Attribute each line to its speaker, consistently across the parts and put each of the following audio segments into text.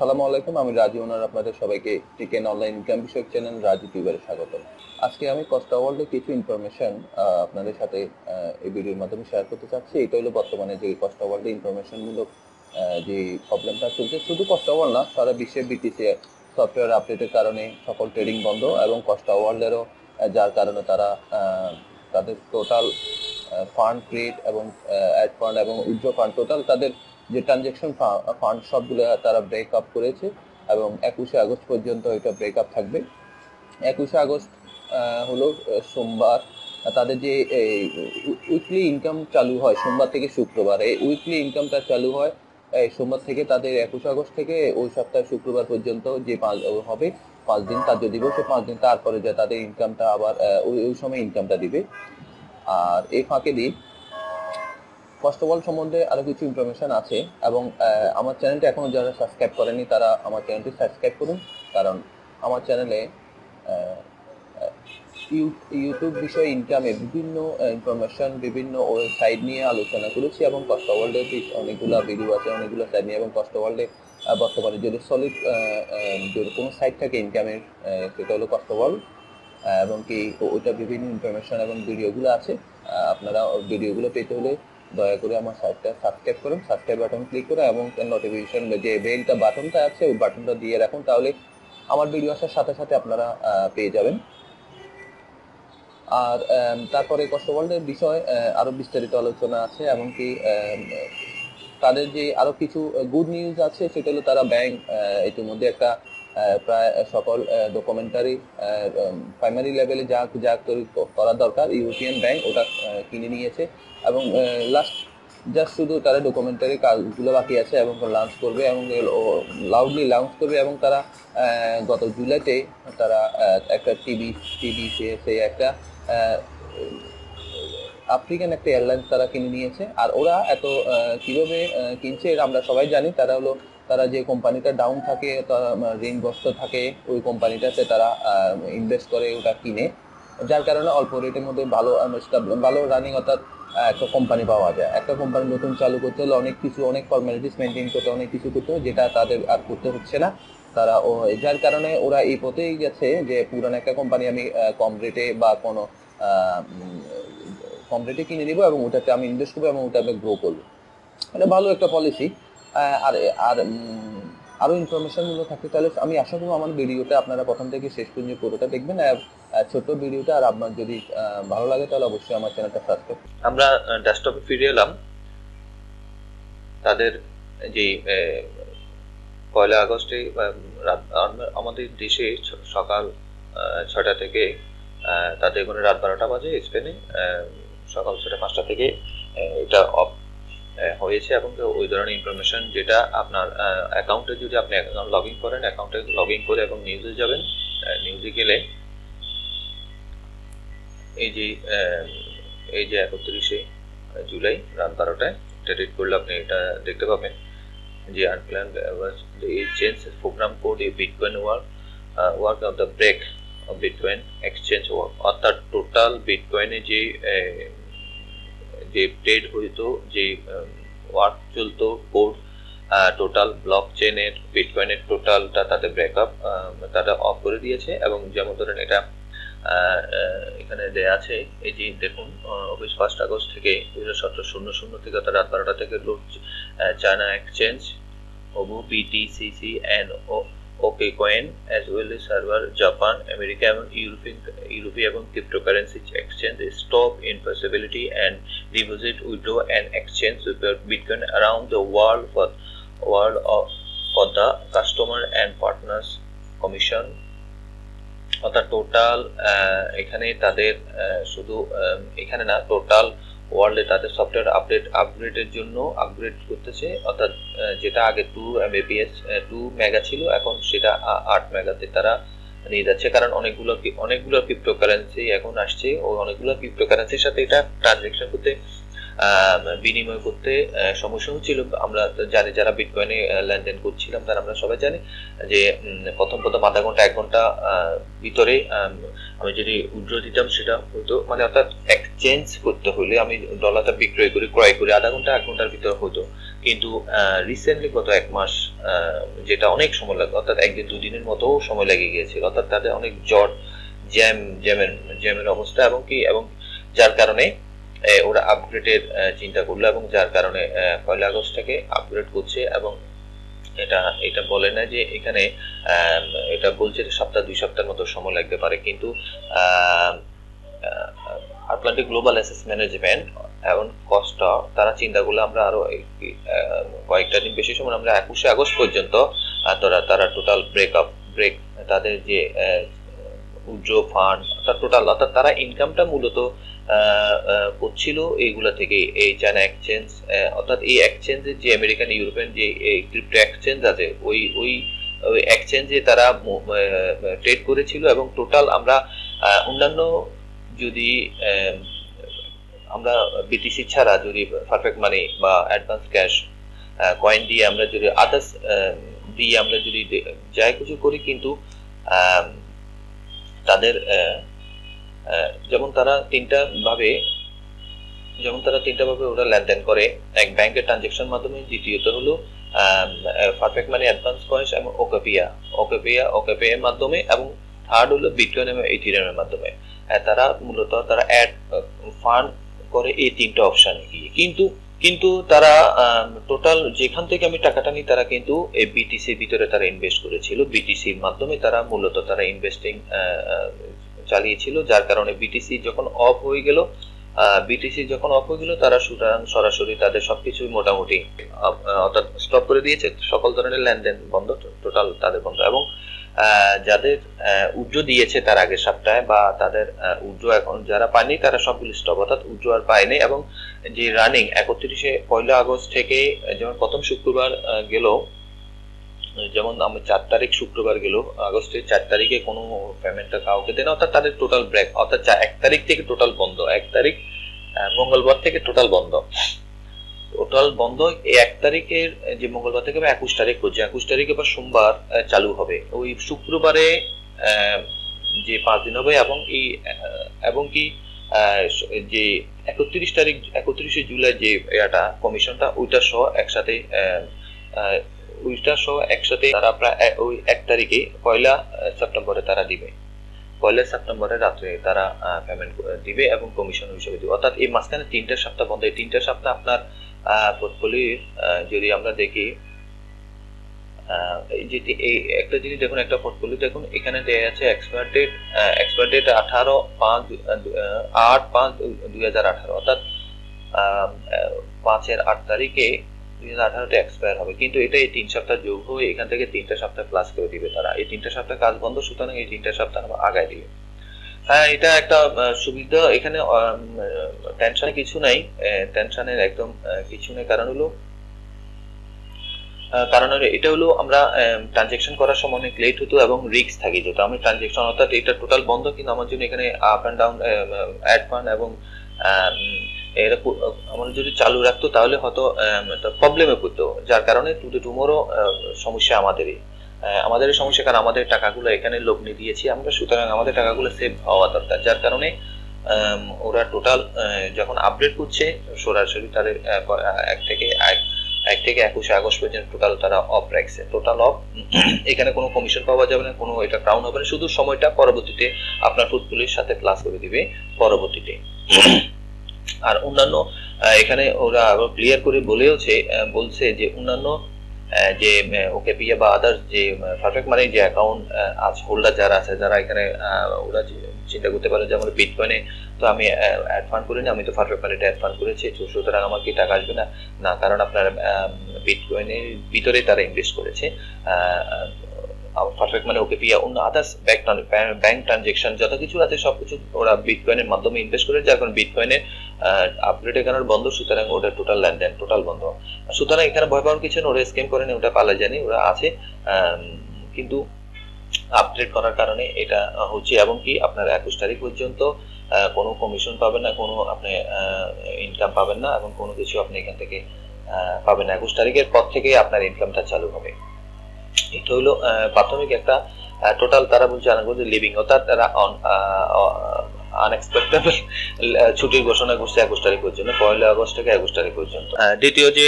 Speaker 1: আসসালামু আলাইকুম, আমি রাজু ওনার আপনাদের সবাইকে টিকেন অনলাইন ইনকাম বিষয়ক চ্যানেল রাজু টিউবারে স্বাগতম। আজকে আমি কস্টা ওয়ার্ল্ডে কিছু ইনফরমেশন আপনাদের সাথে এই ভিডিওর মাধ্যমে শেয়ার করতে চাচ্ছি। এটা হলো বর্তমানে যে কস্টা ওয়ার্ল্ডে ইনফরমেশনমূলক যে প্রবলেমটা চলছে, শুধু কস্টা ওয়ার্ল্ড না, সারা বিশ্বে বিটিসি সফটওয়্যার আপডেটের কারণে সকল ট্রেডিং বন্ধ এবং কস্টা ওয়ার্ল্ডেরও যার কারণে তারা তাদের টোটাল ফান্ড ক্রিয়েট এবং অ্যাড ফান্ড এবং উইথড্র ফান্ড টোটাল তাদের যে ট্রানজ্যাকশন ফান্ড সবগুলো তারা ব্রেক আপ করেছে এবং 21শে আগস্ট পর্যন্ত এটা ব্রেক আপ থাকবে। 21শে আগস্ট হলো সোমবার তাদের যে উইকলি ইনকাম চালু হয় সোমবার থেকে শুক্রবার। এই উইকলি ইনকামটা চালু হয় সোমবার থেকে তাদের 21শে আগস্ট থেকে ওই সপ্তাহে শুক্রবার পর্যন্ত যে হবে 5 দিন কার্য দিবস, 5 দিন তারপরে যে তাদের ইনকামটা আবার ওই সময় ইনকামটা দিবে। আর এই ফাঁকে দিয়ে কস্টা ওয়ার্ল্ড সম্বন্ধে আরো কিছু ইনফরমেশন আছে এবং আমার চ্যানেলটা এখনো যারা সাবস্ক্রাইব করেনি তারা আমার চ্যানেলটি সাবস্ক্রাইব করুন, কারণ আমার চ্যানেলে ইউটিউব বিষয়ে ইনকামে বিভিন্ন ইনফরমেশন বিভিন্ন সাইড নিয়ে আলোচনা করেছি এবং কস্টা ওয়ার্ল্ডের অনেকগুলো ভিডিও আছে অনেকগুলো সাইড নিয়ে। এবং কস্টা ওয়ার্ল্ডে বর্তমানে যদি সলিড যদি কোনো সাইট থাকে ইনকামের সেটা হলো কস্টা ওয়ার্ল্ড এবং কি ওইটা বিভিন্ন ইনফরমেশন এবং ভিডিওগুলো আছে। আপনারা ভিডিওগুলো পেতে হলে দয়া করে আমার সাইটটা সাবস্ক্রাইব করুন, সাবস্ক্রাইব বাটন ক্লিক করে এবং নোটিফিকেশন যে বেলটা বাটনটা আছে ওই বাটনটা দিয়ে রাখুন, তাহলে আমার ভিডিও আসার সাথে সাথে আপনারা পেয়ে যাবেন। আর তারপরে কস্টা ওয়ার্ল্ডের বিষয় আরো বিস্তারিত আলোচনা আছে এমনকি তাদের যে আরো কিছু গুড নিউজ আছে সেটা হলো তারা ব্যাংক ইতিমধ্যে একটা প্রায় সকল ডকুমেন্টারি প্রাইমারি লেভেলে যা যা করা দরকার ইউরোপিয়ান ব্যাংক ওটা কিনে নিয়েছে এবং লাস্ট জাস্ট শুধু তারা ডকুমেন্টারি কাজগুলো বাকি আছে এবং লঞ্চ করবে এবং লাউডলি লঞ্চ করবে। এবং তারা গত জুলাইতে তারা একটা টিভি সে একটা আফ্রিকান একটা এয়ারলাইন্স তারা কিনে নিয়েছে। আর ওরা এত কিভাবে কিনছে আমরা সবাই জানি, তারা যে কোম্পানিটা ডাউন থাকে ঋণগ্রস্ত থাকে ওই কোম্পানিটাতে তারা ইনভেস্ট করে ওটা কিনে, যার কারণে অল্প রেটের মধ্যে ভালো রানিং অর্থাৎ একটা কোম্পানি পাওয়া যায়। একটা কোম্পানি নতুন চালু করতে হলে অনেক ফর্মালিটিস মেনটেন করতে অনেক কিছু করতে হয়, যেটা তাদের আর করতে হচ্ছে না। তারা যার কারণে ওরা এই পথেই গেছে যে পুরান একটা কোম্পানি আমি কম রেটে বা কোনো কম রেটে কিনে নিবো এবং ওটাতে আমি ইনভেস্ট করবো এবং ওটা আমি গ্রো করবো। এটা ভালো একটা পলিসি। আর আর আরো ইনফরমেশন গুলো থাকে তাহলে আমি আশা করবো আমার ভিডিওটা আপনারা প্রথম থেকে শেষ পর্যন্ত পুরোটা দেখবেন, ছোট ভিডিওটা। আর আপনার যদি ভালো লাগে তাহলে অবশ্যই আমার চ্যানেলটা সাবস্ক্রাইব।
Speaker 2: আমরা ডেস্কটপে ফিরে এলাম। তাদের যে 1 আগস্টে আমাদের দেশে সকাল 6টা থেকে তাদের এখানে রাত 12টা বাজে, স্পেনে সকাল 5টা থেকে এটা অফ হয়েছে। এবং ওই ধরনের ইনফরমেশন যেটা আপনার অ্যাকাউন্টে যদি আপনি অ্যাকাউন্ট লগ ইন করেন, অ্যাকাউন্টে লগ ইন করে এবং নিউজে যাবেন, নিউজে গেলে এই যে 31শে জুলাই রাত 12টায় এটা রিড করলে আপনি এটা দেখতে পাবেন যে আনপ্ল্যান্ড চেঞ্জ প্রোগ্রাম কোড এ bitcoin work of the break of bitcoin exchange work, অর্থাৎ টোটাল বিটকয়েনে যে ট্রেড হইতো, যে ওয়ার্ক চলতো কোড টোটাল ব্লক চেনের বিটকয়েনের টোটালটা তাদের ব্রেকআপ তারা অফ করে দিয়েছে। এবং যেমন ধরেন এটা এখানে দেয়া আছে, এই যে দেখুন 1 আগস্ট থেকে 2017 থেকে রাত 12টা থেকে China exchange OBU BTCC and OKCoin as well as server Japan, America এবং ইউরোপীয় এবং cryptocurrency exchange stop in possibility and deposit, withdraw and exchange Bitcoin around the world for the customer and partners commission। অর্থাৎ total এখানে তাদের শুধু এখানে না, total ওয়ার্ল্ডে তাদের সফটওয়্যার আপগ্রেডের জন্য আপগ্রেড করতেছে। অর্থাৎ যেটা আগে 2 Mbps 2 মেগা ছিল, এখন সেটা 8 মেগাতে তারা নিয়ে যাচ্ছে। কারণ অনেকগুলো ক্রিপ্টোকারেন্সি এখন আসছে ও অনেকগুলো ক্রিপ্টোকারেন্সির সাথে এটা ট্রানজ্যাকশন করতে বিনিময় করতে সমস্যা হচ্ছিল। আমরা জানি যারা বিটকয়েনে লেনদেন করছিলাম তারা আমরা সবাই জানি যে প্রথম আধা ঘন্টা 1 ঘন্টা ভিতরে আমি যদি উইথড্র দিতাম সেটা হয়তো অর্থাৎ চেঞ্জ করতে হলে আমি ডলারটা বিক্রয় করে ক্রয় করে আধা ঘন্টা 1 ঘন্টার ভিতর হতো, কিন্তু রিসেন্টলি গত 1 মাস যেটা অনেক সময় লাগে, অর্থাৎ 1 দিন 2 দিনের মতো সময় লেগে গিয়েছিল, অর্থাৎ তাদের অনেক জ্যামের অবস্থা, এবং যার কারণে ওরা আপগ্রেডের চিন্তা করলো, এবং যার কারণে 1 আগস্ট থেকে আপগ্রেড করছে। এবং এটা বলে না যে এখানে এটা বলছে যে 2 সপ্তাহের মতো সময় লাগতে পারে, কিন্তু আটলান্টিক গ্লোবাল অ্যাসেট ম্যানেজমেন্ট এবং কস্টা তারা চিন্তা করলে আমরা আরো কয়েকটা দিন বেশি সময়, আমরা 21 আগস্ট পর্যন্ত তারা টোটাল ব্রেক তাদের যে উজ্জ্বল ফান্ড অর্থাৎ তারা ইনকামটা মূলত করছিল এইগুলা থেকে, এই চায়না এক্সচেঞ্জ, অর্থাৎ এই এক্সচেঞ্জের যে আমেরিকান ইউরোপিয়ান যে ক্রিপ্টো এক্সচেঞ্জ আছে ওই এক্সচেঞ্জে তারা ট্রেড করেছিল। এবং টোটাল আমরা অন্যান্য যদি আমরা বিটিসি ছাড়া যদি পারফেক্ট মানি বা অ্যাডভান্স ক্যাশ কয়েন দিয়ে আমরা যদি আদার্স দিয়ে আমরা যদি যাই কিছু করি, কিন্তু তাদের যেমন তারা তিনটা ভাবে ওরা লেনদেন করে, এক ব্যাংকের ট্রানজাকশন মাধ্যমে, দ্বিতীয়ত হলো পারফেক্ট মানি অ্যাডভান্স কয়েন এবং ওকেপিয়া মাধ্যমে, এবং থার্ড হলো বিটকয়েন এবং ইথেরিয়াম এর মাধ্যমে। তারা মূলত অ্যাড ফান্ড করে এই 3টা অপশনে গিয়ে, কিন্তু তারা টোটাল যেখান থেকে আমি টাকাটা নিই তারা কিন্তু এই বিটিসির ভিতরে তারা ইনভেস্ট করেছিল, বিটিসির মাধ্যমে তারা মূলত ইনভেস্টিং চালিয়েছিল, যার কারণে বিটিসি যখন অফ হয়ে গেল তারা সরাসরি তাদের সবকিছু মোটামুটি অর্থাৎ স্টপ করে দিয়েছে, সকল ধরনের লেনদেন বন্ধ, টোটাল তাদের বন্ধ। এবং যাদের উজ্জ্ব দিয়েছে তার আগের সপ্তাহে বা তাদের উজ্জ্ব এখন যারা পায়নি তারা সবগুলো স্টপ, অর্থাৎ উজ্জ্ব আর পায়নি। এবং যে রানিং 1 আগস্ট থেকে, যেমন প্রথম শুক্রবার গেল, যেমন আমার 4 তারিখ শুক্রবার গেল, আগস্টের 4 তারিখে কোনো পেমেন্টটা কাউকে দেয় না, অর্থাৎ তাদের টোটাল ব্রেক, অর্থাৎ 1 তারিখ থেকে টোটাল বন্ধ, 1 তারিখ মঙ্গলবার থেকে টোটাল বন্ধ। এই 1 তারিখের যে মঙ্গলবার থেকে 21 তারিখ হচ্ছে, 21 তারিখে বা সোমবার চালু হবে, ওই শুক্রবারে যে 5 দিন হবে। এবং কি যে 31 জুলাই যে কমিশনটা ওইটা সহ একসাথে তারা প্রায় ওই 1 তারিখে 1 সেপ্টেম্বরে তারা দিবে, 1 সেপ্টেম্বরের রাত্রে তারা পেমেন্ট দিবে এবং কমিশন হিসেবে দিবে। অর্থাৎ এই মাঝখানে 3টা সপ্তাহ বন্ধ। এই 3টা সপ্তাহ আপনার পোর্টফোলিওর যদি আমরা দেখি, এই একটা জিনিস দেখুন, একটা পোর্টফোলিও দেখুন, এখানে দেয়া আছে এক্সপায়ার ডেট 8/5/2018, অর্থাৎ 5/8 তারিখে 2018 এক্সপায়ার হবে, কিন্তু এটা এই 3 সপ্তাহ যোগ হয়ে এখান থেকে 3টা সপ্তাহ প্লাস করে দিবে তারা। এই 3টা সপ্তাহ কাজ বন্ধ, সুতরাং এই 3টা সপ্তাহ আগায় দিবে। হ্যাঁ, এটা একটা সুবিধা, এখানে টেনশনে কিছু নাই, টেনশনের একদম কিছু নেই। কারণ হলো এটা হলো আমরা ট্রানজাকশন করার সময় অনেক লেট হতো এবং রিস্ক থাকে, যেটা আমি ট্রানজাকশন, অর্থাৎ এটা টোটাল বন্ধ, কিন্তু আমার জন্য এখানে up and down add fund এবং এরা আমরা যদি চালু রাখতো তাহলে হয়তো প্রবলেমে পড়তো, যার কারণে টুমোরো সমস্যা আমাদের সমস্যা, কারণ আমাদের টাকাগুলো এখানে লগ্নি দিয়েছি আমরা, সুতরাং আমাদের টাকাগুলো সেভ হওয়া দরকার। যার কারণে ওরা টোটাল যখন আপডেট করছে সরাসরি তাদের 1 থেকে 21 আগস্ট পর্যন্ত টোটাল তারা অফ রাখছে, টোটাল অফ। এখানে কোনো কমিশন পাওয়া যাবে না, কোনো এটা ক্রাউন হবে না, শুধু সময়টা পরবর্তীতে আপনার পোর্টফোলিওর সাথে প্লাস করে দিবে পরবর্তীতে। আর অন্যান্য এখানে ওরা আরো ক্লিয়ার করে বলছে যে অন্যান্য যে ওকেপিয়া বা আদার্স যে পারফেক্ট মানি যে অ্যাকাউন্ট আছে, হোল্ডার যারা আছে, যারা এখানে ওরা চিন্তা করতে পারে যে আমার বিটকয়েনে তো আমি অ্যাড ফান্ড করিনি, আমি তো পারফেক্ট মানিটা অ্যাড ফান্ড করেছি, সুতরাং আমার কি টাকা আসবে না? না, কারণ আপনার বিটকয়েনের ভিতরে তারা ইনভেস্ট করেছে। পারফেক্ট মানে ওকেপিয়া অন্য আদার্স ব্যাংক ট্রানজাকশন যত কিছু আছে সবকিছু ওরা বিটকয়েনের মাধ্যমে ইনভেস্ট করে, যার কারণে বিটকয়েনের আপগ্রেড এখানে বন্ধ, সুতরাং ওটা টোটাল লেনদেন টোটাল বন্ধ। সুতরাং এখানে ভয় পাওয়ার কিছু নেই, ওরা স্ক্যাম করেনি, ওটা পালা জানি ওরা আছে, কিন্তু আপগ্রেড করার কারণে এটা হচ্ছে। এবং কি আপনার 21 তারিখ পর্যন্ত কোনো কমিশন পাবেন না, কোনো আপনি ইনকাম পাবেন না, এবং কোনো কিছু আপনি এখান থেকে পাবেন না। 21 তারিখের পর থেকে আপনার ইনকামটা চালু হবে। এটা হলো প্রাথমিক একটা টোটাল, তারা বলছে লিভিং, অর্থাৎ তারা আনএক্সপেক্টেড ছুটির ঘোষণা করছে 21 তারিখ পর্যন্ত, 1 আগস্ট থেকে 21 তারিখ পর্যন্ত। দ্বিতীয় যে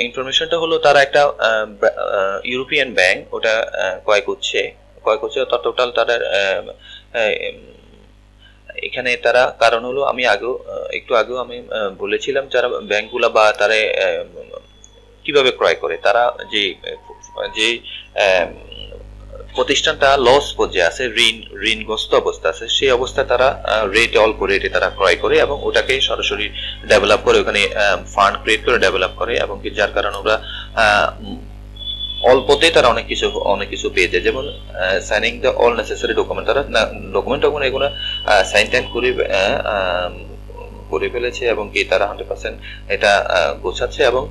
Speaker 2: ইনফরমেশনটা হলো, তারা একটা ইউরোপিয়ান ব্যাংক ওটা ক্রয় করছে টোটাল তাদের এখানে তারা, কারণ হলো আমি একটু আগেও আমি বলেছিলাম যারা ব্যাংকগুলা বা তারা কিভাবে ক্রয় করে, তারা যে প্রতিষ্ঠানটা লস পর্যায়ে আছে, ঋণগ্রস্ত অবস্থা আছে, সেই অবস্থায় তারা অল্প রেটে তারা ক্রয় করে এবং ওটাকে সরাসরি ডেভেলপ করে, ওখানে ফান্ড ক্রিয়েট করে ডেভেলপ করে, এবং যার কারণে ওরা অল্পতে তারা অনেক কিছু পেয়ে যায়। যেমন signing the all necessary document, তারা ডকুমেন্ট এগুলো সাইন টাইন করে ফেলেছে এবং কি তারা 100% এটা গোছাচ্ছে। এবং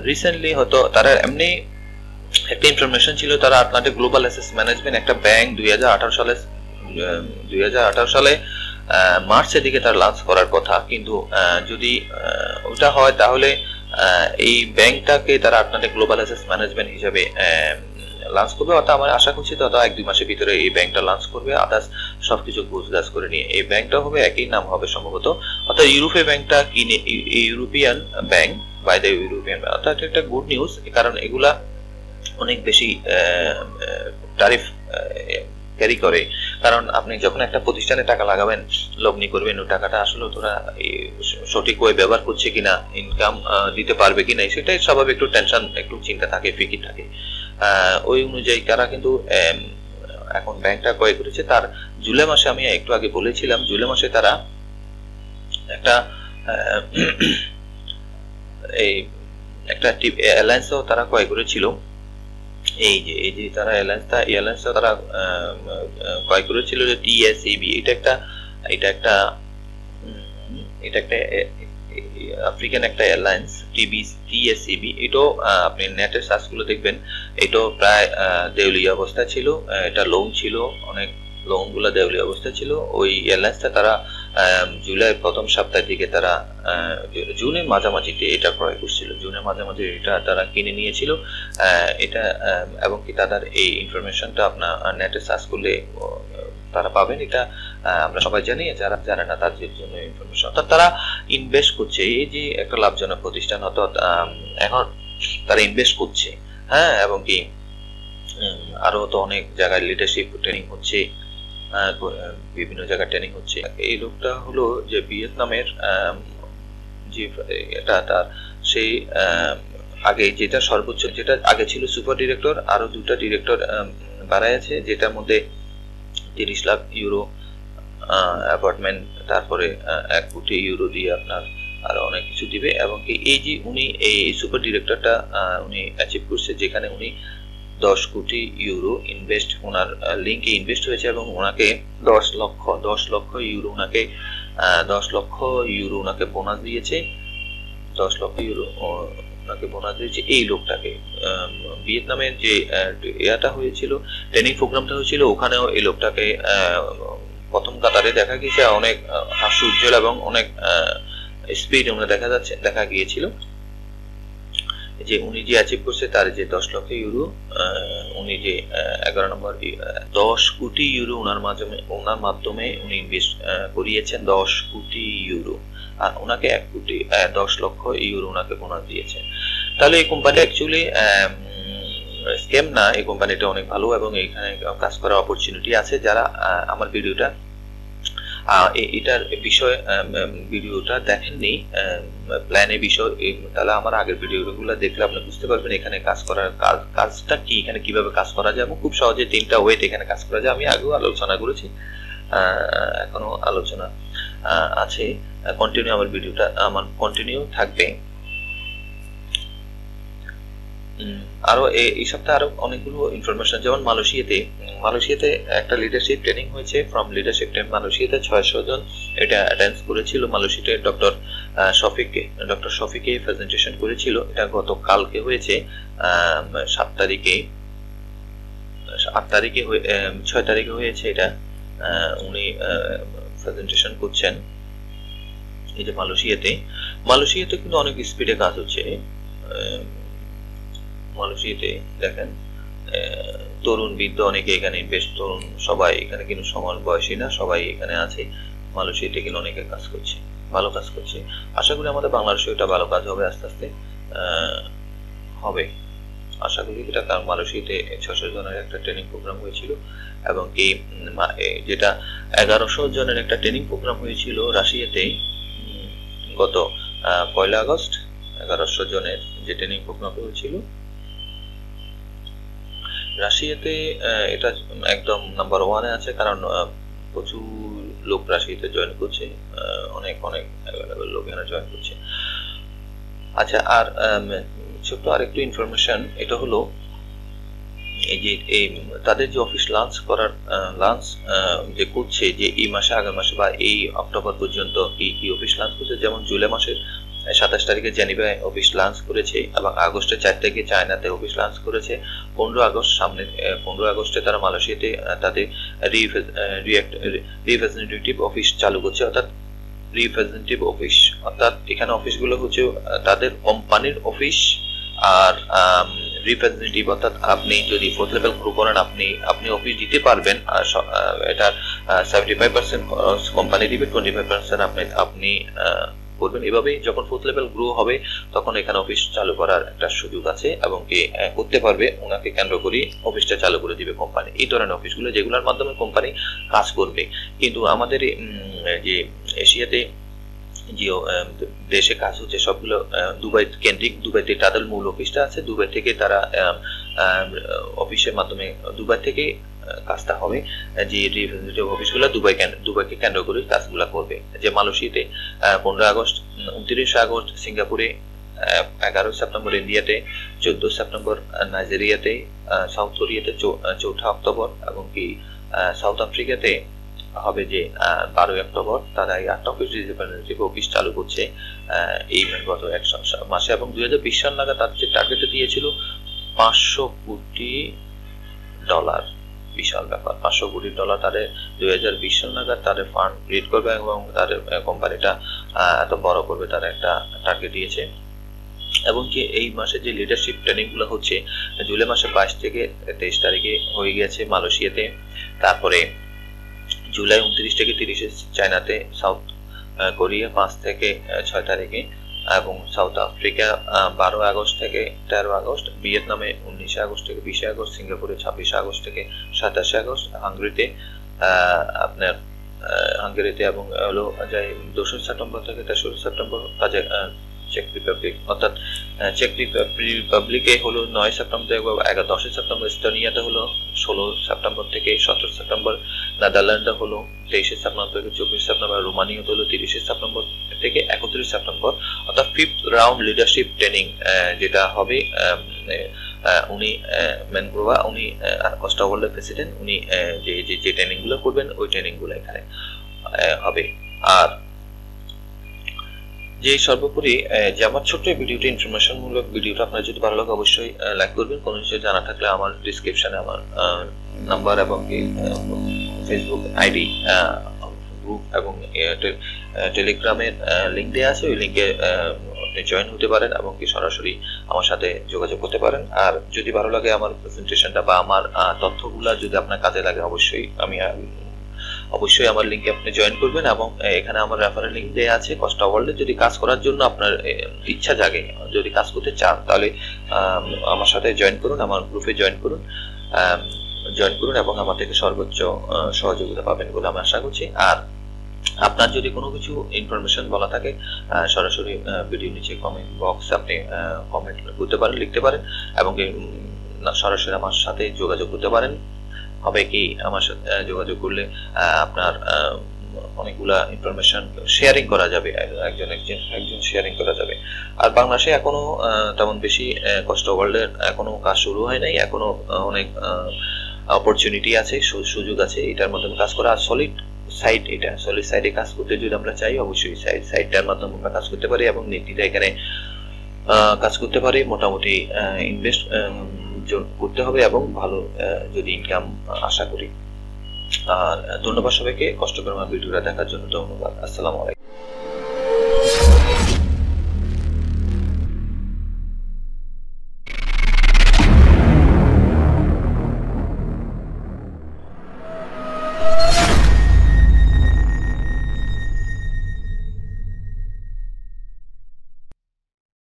Speaker 2: রিসেন্টলি হয়তো তারা এমনি একটা ইনফরমেশন ছিল, তারা আটলান্টিক গ্লোবাল অ্যাসেট ম্যানেজমেন্ট একটা ব্যাংক 2018 সালে মার্চের দিকে তার লঞ্চ করার কথা, কিন্তু যদি ওটা হয় তাহলে এই ব্যাংকটাকে তারা আটলান্টিক গ্লোবাল অ্যাসেট ম্যানেজমেন্ট হিসেবে লঞ্চ করবে। অর্থাৎ আমার আশা করছি তো 1-2 মাসের ভিতরে এই ব্যাংকটা লঞ্চ করবে, আদার্স সবকিছু গোছগাছ করে নিয়ে এই ব্যাংকটা হবে, একই নাম হবে সম্ভবত। অর্থাৎ ইউরোপীয় ব্যাংকটা European bank by the European, অর্থাৎ একটা গুড নিউজ, কারণ এগুলা অনেক বেশি ট্যারিফ ক্যারি করে। কারণ আপনি যখন একটা প্রতিষ্ঠানে টাকা লাগাবেন, লগ্নি করবেন, ওই টাকাটা আসলে তোরা সঠিক ওয়ে ব্যবহার করছে কিনা, ইনকাম দিতে পারবে কিনা, সেটাই স্বাভাবিক একটু টেনশন, একটু চিন্তা থাকে, ফিকির থাকে। ওই অনুযায়ী তারা কিন্তু এখন ব্যাংকটা ক্রয় করেছে। তার জুলাই মাসে, আমি একটু আগে বলেছিলাম, জুলাই মাসে তারা একটা এয়ারলাইন্সও তারা ক্রয় করেছিল। এই যে তারা এয়ারলাইন্সটা তারা ক্রয় করেছিল যে TSAB, এটা একটা আফ্রিকান একটা এয়ারলাইন্স, TSAB। এটাও আপনি নেটে সার্চ করে দেখবেন, এটাও প্রায় দেউলিয়া অবস্থা ছিল, এটা লোন ছিল, অনেক লোনগুলো দেউলিয়া অবস্থা ছিল। ওই এয়ারলাইন্সটা তারা জুলাই প্রথম সপ্তাহের দিকে, তারা জুনের মাঝামাঝিতে এটা ক্রয় করছিল, জুনের মাঝামাঝি এটা তারা কিনে নিয়েছিল এটা। এবং কি তাদের এই ইনফরমেশনটা আপনার নেটে সার্চ করলে তারা পাবেন। এটা আমরা সবাই জানি, যারা জানে না তাদের জন্য ইনফরমেশন। অর্থাৎ তারা ইনভেস্ট করছে, এই যে একটা লাভজনক প্রতিষ্ঠান, অর্থাৎ এখন তারা ইনভেস্ট করছে, হ্যাঁ। এবং কি আরো তো অনেক জায়গায় লিডারশিপ ট্রেনিং হচ্ছে, বিভিন্ন জায়গায় ট্রেনিং হচ্ছে। এই লোকটা হলো যে ভিয়েতনামের যে এটা তার সেই আগে যেটা সর্বোচ্চ, যেটা আগে ছিল সুপার ডিরেক্টর, আরো 2টা ডিরেক্টর বাড়ায় আছে, যেটার মধ্যে 30 লাখ ইউরো অ্যাপার্টমেন্ট, তারপরে 1 কোটি ইউরো দিয়ে আপনার আরো অনেক কিছু দিবে। এবং কি এই যে উনি এই সুপার ডিরেক্টরটা উনি অ্যাচিভ করছে, যেখানে উনি 10 কোটি ইউরো ইনভেস্ট, ওনার লিঙ্কে ইনভেস্ট হয়েছে, এবং ওনাকে 10 লক্ষ ইউরো ওনাকে 10 লক্ষ ইউরো ওনাকে বোনাস দিয়েছে, 10 লক্ষ ইউরো ওনাকে বোনাস দিয়েছে এই লোকটাকে। ভিয়েতনামের যে এটা হয়েছিল, ট্রেনিং প্রোগ্রামটা হয়েছিল, ওখানেও এই লোকটাকে প্রথম কাতারে দেখা গিয়েছে, অনেক হাস্য উজ্জ্বল এবং অনেক স্পিড দেখা গিয়েছিল। যে উনি যে অ্যাচিভ করছে, তার যে 10 লক্ষ ইউরো, উনি যে 11 নম্বর 10 কোটি ইউরো ওনার মাধ্যমে উনি ইনভেস্ট করিয়েছেন, 10 কোটি ইউরো, আর ওনাকে 10 লক্ষ ইউরো ওনাকে বোনাস দিয়েছে। তাহলে এই কোম্পানি অ্যাকচুয়ালি স্ক্যাম না, এই কোম্পানিটা অনেক ভালো এবং এখানে কাজ করার অপরচুনিটি আছে। যারা আমার এটার বিষয়ে ভিডিওটা দেখেননি, প্ল্যানের বিষয়, তাহলে আমার আগের ভিডিওগুলো দেখলে আপনি বুঝতে পারবেন এখানে কাজটা কি, এখানে কিভাবে কাজ করা যায়। এবং খুব সহজে 3টা ওয়েতে এখানে কাজ করা যায়। আমি আগেও আলোচনা করেছি, এখনো আলোচনা আছে, কন্টিনিউ আমার ভিডিওটা আমার কন্টিনিউ থাকবে। আরো এই সপ্তাহে আরো অনেকগুলো ইনফরমেশন, যেমন মালয়েশিয়াতে একটা লিডারশিপ ট্রেনিং হয়েছে। ফ্রম লিডারশিপ ট্রেনিং মালয়েশিয়াতে 600 জন এটা অ্যাটেন্ড করেছিল। মালয়েশিয়াতে ডক্টর শফিকে প্রেজেন্টেশন করেছিল। এটা গতকালকে হয়েছে, 6 তারিখে হয়েছে এটা। উনি প্রেজেন্টেশন করছেন এই যে মালয়েশিয়াতে কিন্তু অনেক স্পিডে কাজ হচ্ছে। মালয়েশিয়াতে দেখেন তরুণ বৃদ্ধ অনেকে এখানে ইনভেস্ট, তরুণ সবাই এখানে, কিন্তু সমান বয়সী না, সবাই এখানে আছে। মালয়েশিয়াতে কিন্তু অনেকে কাজ করছে, ভালো কাজ করছে। আশা করি আমাদের বাংলাদেশে এটা ভালো কাজ হবে, আস্তে আস্তে হবে আশা করি এটা। কারণ মালয়েশিয়াতে 600 জনের একটা ট্রেনিং প্রোগ্রাম হয়েছিল, এবং এই যেটা 1100 জনের একটা ট্রেনিং প্রোগ্রাম হয়েছিল রাশিয়াতে গত 1 আগস্ট। 1100 জনের যে ট্রেনিং প্রোগ্রাম হয়েছিল রাশিয়াতে, এটা একদম নাম্বার 1-এ আছে, কারণ প্রচুর লোক রাশিয়াতে জয়েন করছে, অনেক অনেক অ্যাভেলেবল লোক এখানে জয়েন করছে। আচ্ছা, আর ছোট্ট আরেকটু ইনফরমেশন, এটা হলো এই যে তাদের যে অফিস লাঞ্চ যে করছে, যে এই মাসে, আগের মাসে বা এই অক্টোবর পর্যন্ত কি অফিস লাঞ্চ করছে। যেমন জুলাই মাসের 27 তারিখে জেনিভায় অফিস লাঞ্চ করেছে, এবং আগস্টের 4 তারিখে চায়নাতে অফিস লাঞ্চ করেছে। 15 আগস্ট সামনে 15 আগস্টে তারা মালয়েশিয়াতে তাদের রিপ্রেজেন্টেটিভ অফিস চালু করছে, অর্থাৎ রিপ্রেজেন্টেটিভ অফিস, অর্থাৎ এখানে অফিসগুলো হচ্ছে তাদের কোম্পানির অফিস। আর রিপ্রেজেন্টেটিভ অর্থাৎ আপনি যদি 4th লেভেল গ্রো করেন, আপনি অফিস দিতে পারবেন, আর এটা 75% কোম্পানি দিবে, 25% আপনি করবেন। এভাবেই যখন 4th লেভেল গ্রো হবে তখন এখানে অফিস চালু করার একটা সুযোগ আছে, এবং কি করতে পারবে, ওনাকে কেন্দ্র করে অফিসটা চালু করে দিবে কোম্পানি। এই ধরনের অফিসগুলো যেগুলোর মাধ্যমে কোম্পানি কাজ করবে। কিন্তু আমাদের যে এশিয়াতে যে দেশে কাজ হচ্ছে সবগুলো দুবাই কেন্দ্রিক। দুবাইতে তাদের মূল অফিসটা আছে, দুবাই থেকে তারা অফিসের মাধ্যমে দুবাই থেকে কাজটা হবে। যে রিপ্রেজেন্টেটিভ অফিসগুলো দুবাইকে কেন্দ্র করে কাজগুলো করবে। যে মালয়েশিয়াতে 15 আগস্ট, 29 আগস্ট সিঙ্গাপুরে, 11 সেপ্টেম্বর ইন্ডিয়াতে, 14 সেপ্টেম্বর নাইজেরিয়াতে, সাউথ কোরিয়াতে 4 অক্টোবর, এবং কি সাউথ আফ্রিকাতে হবে যে 12 অক্টোবর। তারা এই 8টা অফিস চালু করছে এই গত 1 মাসে, এবং 2020 সাল নাগাদ তার যে টার্গেট দিয়েছিল $500 কোটি। বিশাল ব্যাপার, $500 কোটি তাদের 2020 সাল নাগাদ তাদের ফান্ড ক্রিয়েট করবে, এবং তাদের কোম্পানিটা এত বড় করবে, তারা একটা টার্গেট দিয়েছে। এবং কি এই মাসে যে লিডারশিপ ট্রেনিং গুলো হচ্ছে জুলাই মাসে 22 থেকে 23 তারিখে হয়ে গেছে মালয়েশিয়াতে, তারপরে জুলাই 29 থেকে 30 চায়নাতে, সাউথ কোরিয়া 5 থেকে 6 তারিখে, এবং সাউথ আফ্রিকা 12 আগস্ট থেকে 13 আগস্ট, ভিয়েতনামে 19 আগস্ট থেকে 20 আগস্ট, সিঙ্গাপুরে 26 আগস্ট থেকে 27 আগস্ট, হাঙ্গেরিতে এবং হলো 2 সেপ্টেম্বর থেকে 3 সেপ্টেম্বর কাজে চেক রিপাবলিক, অর্থাৎ চেক রিপাবলিকে হলো 9 সেপ্টেম্বর থেকে 10 সেপ্টেম্বর, এস্তোনিয়াতে হলো 16 সেপ্টেম্বর থেকে 17 সেপ্টেম্বর, নেদারল্যান্ডে হলো 23 সেপ্টেম্বর থেকে 24 সেপ্টেম্বর, রোমানিয়াতে হলো 30 সেপ্টেম্বর থেকে 31 সেপ্টেম্বর। অর্থাৎ 5th রাউন্ড লিডারশিপ ট্রেনিং যেটা হবে, উনি ম্যানগ্রোভা, উনি কস্টা ওয়ার্ল্ডের প্রেসিডেন্ট, উনি যে ট্রেনিং গুলো করবেন ওই ট্রেনিং গুলো এখানে হবে। আর যে সর্বোপরি যে আমার ছোট্ট ভিডিওটি ইনফরমেশন মূলক ভিডিওটা আপনার যদি ভালো লাগে অবশ্যই লাইক করবেন। কোনো কিছু জানা থাকলে আমার ডিসক্রিপশনে আমার নাম্বার এবং ফেসবুক আইডি, গ্রুপ এবং টেলিগ্রামের লিঙ্ক দেওয়া আছে, ওই লিঙ্কে আপনি জয়েন হতে পারেন এবং কি সরাসরি আমার সাথে যোগাযোগ করতে পারেন। আর যদি ভালো লাগে আমার প্রেজেন্টেশনটা বা আমার তথ্যগুলা যদি আপনার কাজে লাগে অবশ্যই আমার লিঙ্কে আপনি জয়েন করবেন। এবং এখানে আমার রেফারেল লিঙ্ক দেওয়া আছে কস্টা ওয়ার্ল্ডে। যদি কাজ করার জন্য আপনার ইচ্ছা জাগে, যদি কাজ করতে চান, তাহলে আমার সাথে জয়েন করুন, আমার গ্রুপে জয়েন করুন এবং আমার থেকে সর্বোচ্চ সহযোগিতা পাবেন বলে আমি আশা করছি। আর আপনার যদি কোনো কিছু ইনফরমেশন বলা থাকে সরাসরি ভিডিও নিচে কমেন্ট বক্সে আপনি কমেন্ট করতে পারেন, লিখতে পারেন এবং সরাসরি আমার সাথে যোগাযোগ করতে পারেন। হবে কি আমার সাথে যোগাযোগ করলে আপনার অনেকগুলা ইনফরমেশন শেয়ারিং করা যাবে, একজন শেয়ারিং করা যাবে। আর বাংলাদেশে এখনো তেমন বেশি কস্টা ওয়ার্ল্ডের এখনো কাজ শুরু হয় নাই, এখনো অনেক অপরচুনিটি আছে, সুযোগ আছে এটার মাধ্যমে কাজ করা। আর সলিড সাইডে কাজ করতে যদি আমরা চাই, অবশ্যই সাইডটার মাধ্যমে আমরা কাজ করতে পারি এবং নীতিটা এখানে কাজ করতে পারি। মোটামুটি ইনভেস্ট করতে হবে এবং ভালো যদি ইনকাম আশা করি। আর ধন্যবাদ সবাইকে কষ্ট করে আমার ভিডিওটা দেখার জন্য। ধন্যবাদ। আসসালামু আলাইকুম।